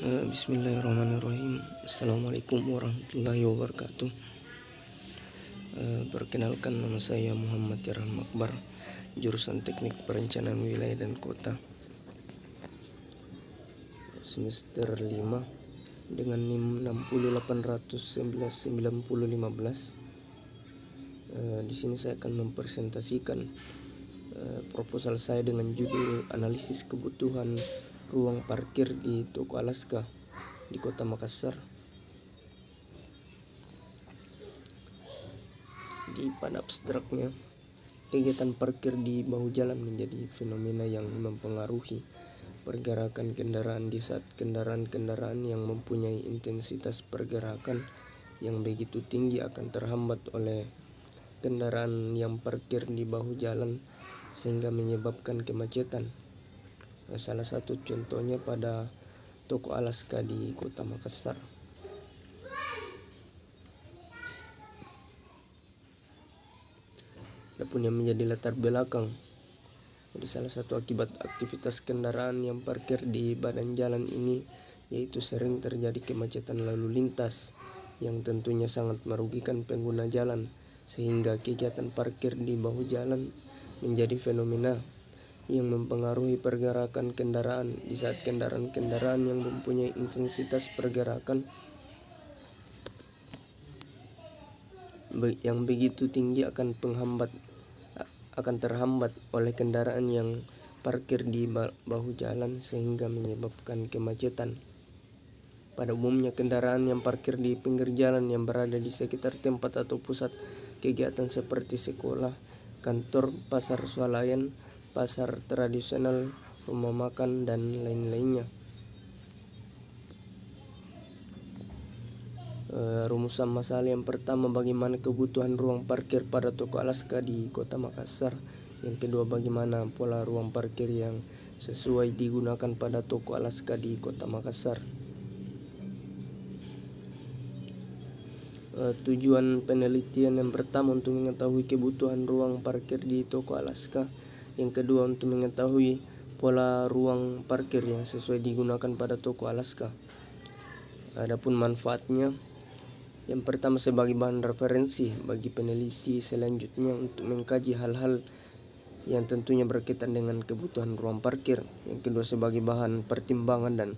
Bismillahirrahmanirrahim. Assalamualaikum warahmatullahi wabarakatuh. Perkenalkan, nama saya Muhammad Irhan Makbar, jurusan Teknik Perencanaan Wilayah dan Kota, semester 5 dengan NIM 608119015. Di sini saya akan mempresentasikan proposal saya dengan judul analisis kebutuhan ruang parkir di Toko Alaska di Kota Makassar. Pada abstraknya, kegiatan parkir di bahu jalan menjadi fenomena yang mempengaruhi pergerakan kendaraan di saat kendaraan-kendaraan yang mempunyai intensitas pergerakan yang begitu tinggi akan terhambat oleh kendaraan yang parkir di bahu jalan sehingga menyebabkan kemacetan. Salah satu contohnya pada Toko Alaska di Kota Makassar. Adapun yang menjadi latar belakang, jadi salah satu akibat aktivitas kendaraan yang parkir di badan jalan ini yaitu sering terjadi kemacetan lalu lintas yang tentunya sangat merugikan pengguna jalan, sehingga kegiatan parkir di bahu jalan menjadi fenomena yang mempengaruhi pergerakan kendaraan di saat kendaraan-kendaraan yang mempunyai intensitas pergerakan yang begitu tinggi akan terhambat oleh kendaraan yang parkir di bahu jalan sehingga menyebabkan kemacetan. Pada umumnya kendaraan yang parkir di pinggir jalan yang berada di sekitar tempat atau pusat kegiatan seperti sekolah, kantor, pasar swalayan, pasar tradisional, rumah makan, dan lain-lainnya. Rumusan masalah yang pertama, bagaimana kebutuhan ruang parkir pada Toko Alaska di Kota Makassar. Yang kedua, bagaimana pola ruang parkir yang sesuai digunakan pada Toko Alaska di Kota Makassar. Tujuan penelitian yang pertama untuk mengetahui kebutuhan ruang parkir di Toko Alaska. Yang kedua, untuk mengetahui pola ruang parkir yang sesuai digunakan pada Toko Alaska. Adapun manfaatnya, yang pertama sebagai bahan referensi bagi peneliti selanjutnya untuk mengkaji hal-hal yang tentunya berkaitan dengan kebutuhan ruang parkir. Yang kedua, sebagai bahan pertimbangan dan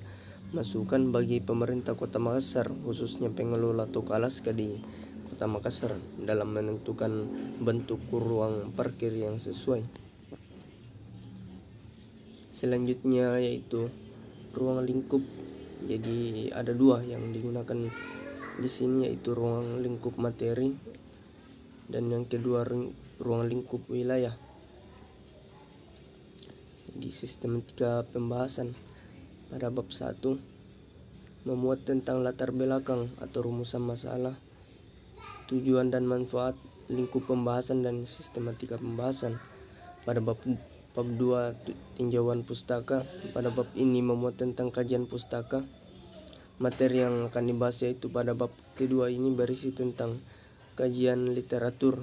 masukan bagi pemerintah Kota Makassar, khususnya pengelola Toko Alaska di Kota Makassar, dalam menentukan bentuk ruang parkir yang sesuai. Selanjutnya yaitu ruang lingkup. Jadi ada dua yang digunakan di sini, yaitu ruang lingkup materi dan yang kedua ruang lingkup wilayah. Di sistematika pembahasan pada bab 1 memuat tentang latar belakang atau rumusan masalah, tujuan dan manfaat, lingkup pembahasan dan sistematika pembahasan. Pada bab 2 tinjauan pustaka. Pada bab ini memuat tentang kajian pustaka. Materi yang akan dibahas yaitu pada bab kedua ini berisi tentang kajian literatur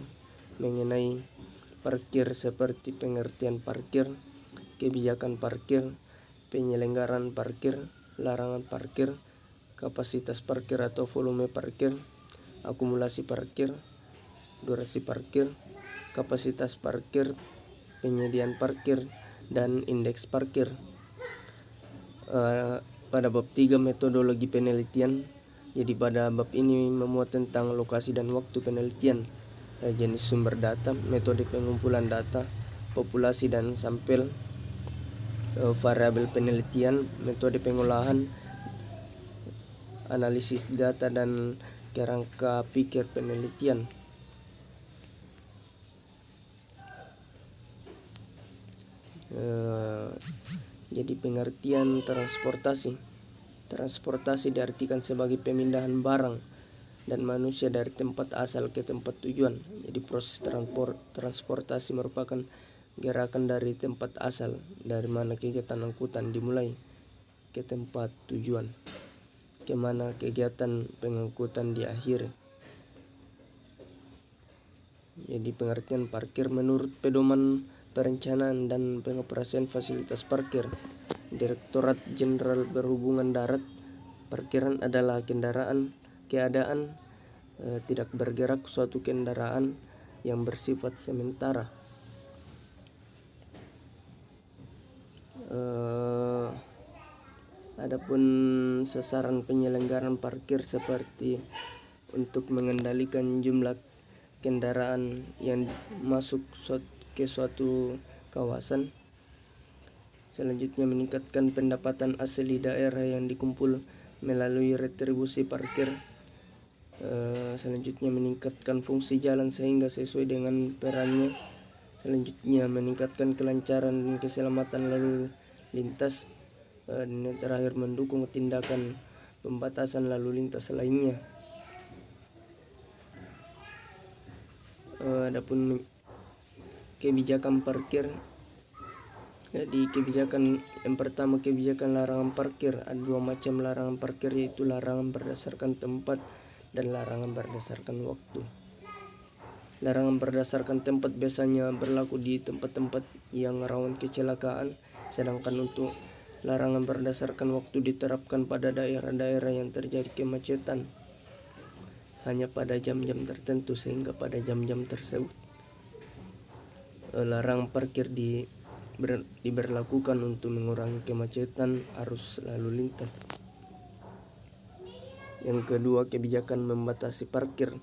mengenai parkir seperti pengertian parkir, kebijakan parkir, penyelenggaraan parkir, larangan parkir, kapasitas parkir atau volume parkir, akumulasi parkir, durasi parkir, kapasitas parkir, penyediaan parkir, dan indeks parkir. Pada bab 3 metodologi penelitian. Jadi pada bab ini memuat tentang lokasi dan waktu penelitian, jenis sumber data, metode pengumpulan data, populasi dan sampel, variabel penelitian, metode pengolahan, analisis data, dan kerangka pikir penelitian. Jadi pengertian transportasi diartikan sebagai pemindahan barang dan manusia dari tempat asal ke tempat tujuan. Jadi proses transportasi merupakan gerakan dari tempat asal, dari mana kegiatan angkutan dimulai, ke tempat tujuan, kemana kegiatan pengangkutan diakhiri. Jadi pengertian parkir menurut pedoman Perencanaan dan Pengoperasian Fasilitas Parkir, Direktorat Jenderal Perhubungan Darat, Parkiran adalah keadaan tidak bergerak suatu kendaraan yang bersifat sementara. Adapun sasaran penyelenggaraan parkir seperti untuk mengendalikan jumlah kendaraan yang masuk ke suatu kawasan. Selanjutnya meningkatkan pendapatan asli daerah yang dikumpul melalui retribusi parkir. Selanjutnya meningkatkan fungsi jalan sehingga sesuai dengan perannya. Selanjutnya meningkatkan kelancaran dan keselamatan lalu lintas. Dan yang terakhir mendukung tindakan pembatasan lalu lintas lainnya. Adapun kebijakan parkir, jadi kebijakan yang pertama, kebijakan larangan parkir. Ada dua macam larangan parkir, yaitu larangan berdasarkan tempat dan larangan berdasarkan waktu. Larangan berdasarkan tempat biasanya berlaku di tempat-tempat yang rawan kecelakaan, sedangkan untuk larangan berdasarkan waktu diterapkan pada daerah-daerah yang terjadi kemacetan hanya pada jam-jam tertentu, sehingga pada jam-jam tersebut larangan parkir diberlakukan untuk mengurangi kemacetan arus lalu lintas. Yang kedua, kebijakan membatasi parkir.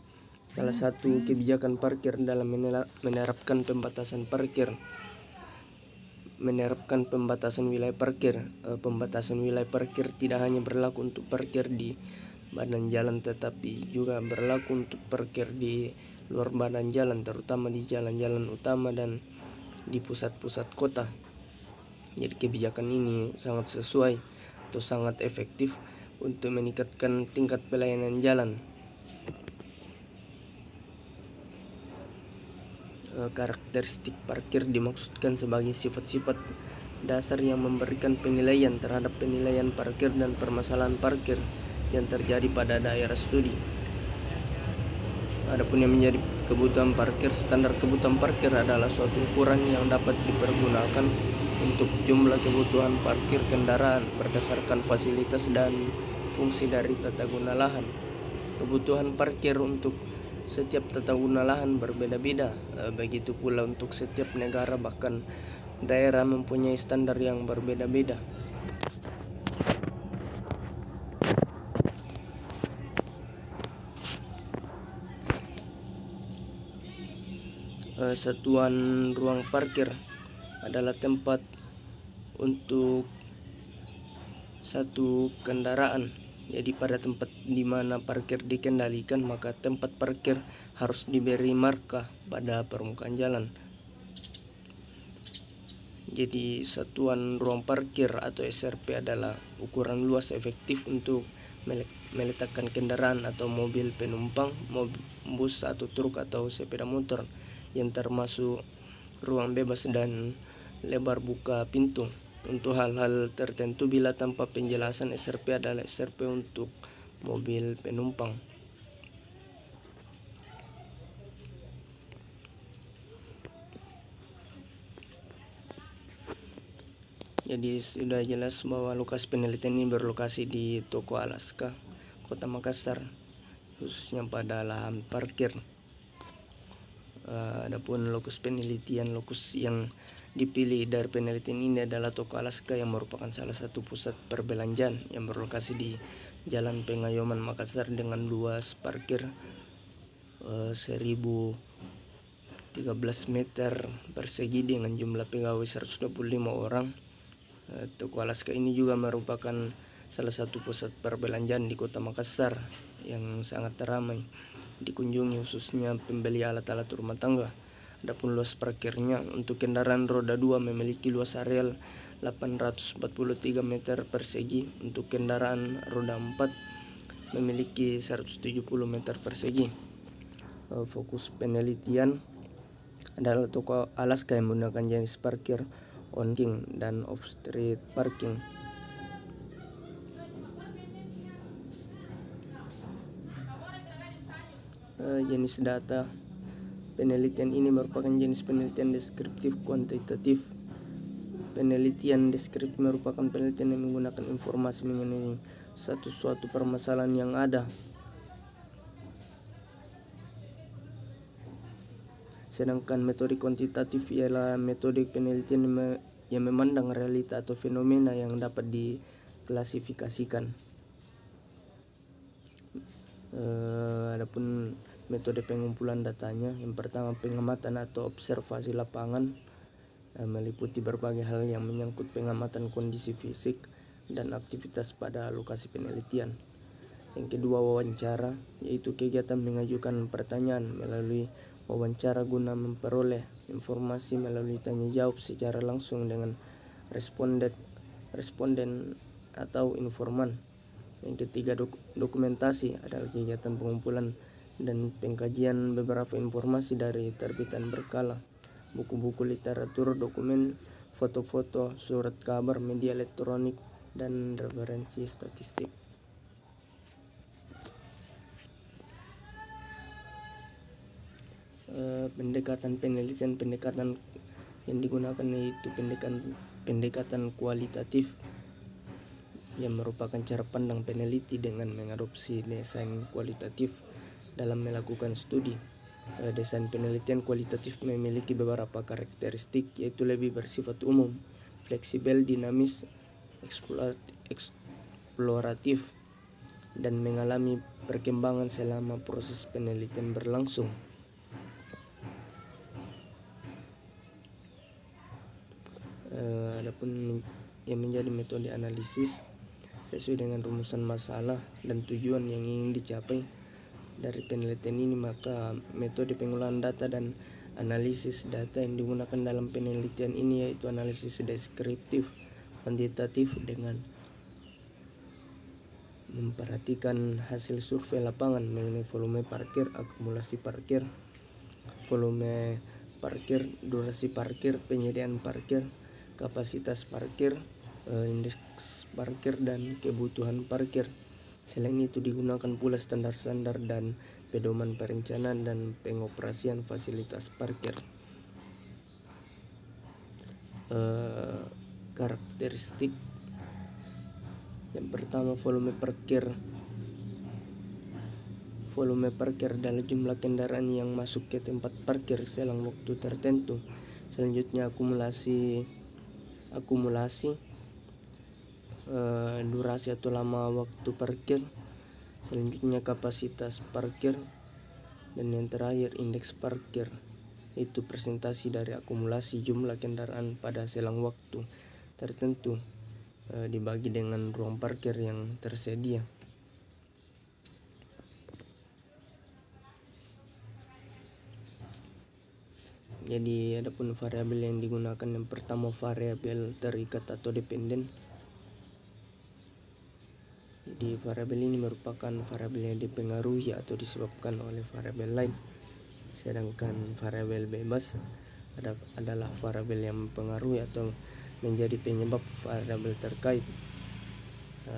Salah satu kebijakan parkir dalam menerapkan pembatasan parkir, menerapkan pembatasan wilayah parkir. Pembatasan wilayah parkir tidak hanya berlaku untuk parkir di badan jalan, tetapi juga berlaku untuk parkir di luar badan jalan, terutama di jalan-jalan utama dan di pusat-pusat kota. Jadi kebijakan ini sangat sesuai atau sangat efektif untuk meningkatkan tingkat pelayanan jalan. Karakteristik parkir dimaksudkan sebagai sifat-sifat dasar yang memberikan penilaian terhadap penilaian parkir dan permasalahan parkir yang terjadi pada daerah studi. Adapun yang menjadi kebutuhan parkir, standar kebutuhan parkir adalah suatu ukuran yang dapat dipergunakan untuk jumlah kebutuhan parkir kendaraan berdasarkan fasilitas dan fungsi dari tata guna lahan. Kebutuhan parkir untuk setiap tata guna lahan berbeda-beda, begitu pula untuk setiap negara, bahkan daerah mempunyai standar yang berbeda-beda. Satuan ruang parkir adalah tempat untuk satu kendaraan. Jadi pada tempat di mana parkir dikendalikan, maka tempat parkir harus diberi marka pada permukaan jalan. Jadi satuan ruang parkir atau SRP adalah ukuran luas efektif untuk meletakkan kendaraan atau mobil penumpang, mobil bus atau truk atau sepeda motor yang termasuk ruang bebas dan lebar buka pintu. Untuk hal-hal tertentu, bila tanpa penjelasan, SRP adalah SRP untuk mobil penumpang. Jadi sudah jelas bahwa lokasi penelitian ini berlokasi di Toko Alaska, Kota Makassar, khususnya pada lahan parkir. Adapun lokus yang dipilih dari penelitian ini adalah Toko Alaska, yang merupakan salah satu pusat perbelanjaan yang berlokasi di Jalan Pengayoman Makassar dengan luas parkir 1013 meter persegi dengan jumlah pegawai 125 orang. Toko Alaska ini juga merupakan salah satu pusat perbelanjaan di Kota Makassar yang sangat ramai dikunjungi, khususnya pembeli alat-alat rumah tangga. Adapun luas parkirnya untuk kendaraan roda 2 memiliki luas areal 843 meter persegi, untuk kendaraan roda 4 memiliki 170 meter persegi. Fokus penelitian adalah Toko Alaska yang menggunakan jenis parkir on-king dan off-street parking. Jenis data penelitian ini merupakan jenis penelitian deskriptif kuantitatif. Penelitian deskriptif merupakan penelitian yang menggunakan informasi mengenai suatu permasalahan yang ada. Sedangkan metode kuantitatif ialah metode penelitian yang memandang realita atau fenomena yang dapat diklasifikasikan. Adapun metode pengumpulan datanya, yang pertama pengamatan atau observasi lapangan, meliputi berbagai hal yang menyangkut pengamatan kondisi fisik dan aktivitas pada lokasi penelitian. Yang kedua wawancara, yaitu kegiatan mengajukan pertanyaan melalui wawancara guna memperoleh informasi melalui tanya jawab secara langsung dengan responden atau informan. Yang ketiga dokumentasi adalah kegiatan pengumpulan dan pengkajian beberapa informasi dari terbitan berkala, buku-buku literatur, dokumen, foto-foto, surat kabar, media elektronik, dan referensi statistik. Pendekatan penelitian, pendekatan yang digunakan yaitu pendekatan kualitatif, yang merupakan cara pandang peneliti dengan mengadopsi desain kualitatif dalam melakukan studi. Desain penelitian kualitatif memiliki beberapa karakteristik, yaitu lebih bersifat umum, fleksibel, dinamis, eksploratif, dan mengalami perkembangan selama proses penelitian berlangsung. Adapun yang menjadi metode analisis sesuai dengan rumusan masalah dan tujuan yang ingin dicapai dari penelitian ini, maka metode pengolahan data dan analisis data yang digunakan dalam penelitian ini yaitu analisis deskriptif kuantitatif dengan memperhatikan hasil survei lapangan mengenai volume parkir, akumulasi parkir, volume parkir, durasi parkir, penyediaan parkir, kapasitas parkir, indeks parkir, dan kebutuhan parkir. Selain itu digunakan pula standar-standar dan pedoman perencanaan dan pengoperasian fasilitas parkir. Karakteristik yang pertama, volume parkir adalah jumlah kendaraan yang masuk ke tempat parkir selang waktu tertentu. Selanjutnya akumulasi, durasi atau lama waktu parkir. Selanjutnya kapasitas parkir, dan yang terakhir indeks parkir, itu presentasi dari akumulasi jumlah kendaraan pada selang waktu tertentu dibagi dengan ruang parkir yang tersedia. Jadi adapun variabel yang digunakan, yang pertama variabel terikat atau dependen. Jadi variabel ini merupakan variabel yang dipengaruhi atau disebabkan oleh variabel lain. Sedangkan variabel bebas adalah variabel yang mempengaruhi atau menjadi penyebab variabel terkait.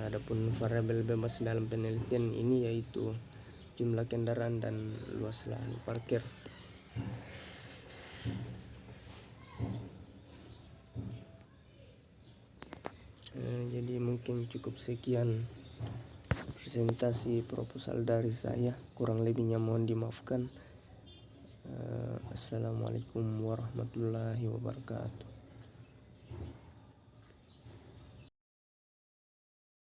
Adapun variabel bebas dalam penelitian ini yaitu jumlah kendaraan dan luas lahan parkir. Jadi mungkin cukup sekian presentasi proposal dari saya, kurang lebihnya mohon dimaafkan. Assalamualaikum warahmatullahi wabarakatuh.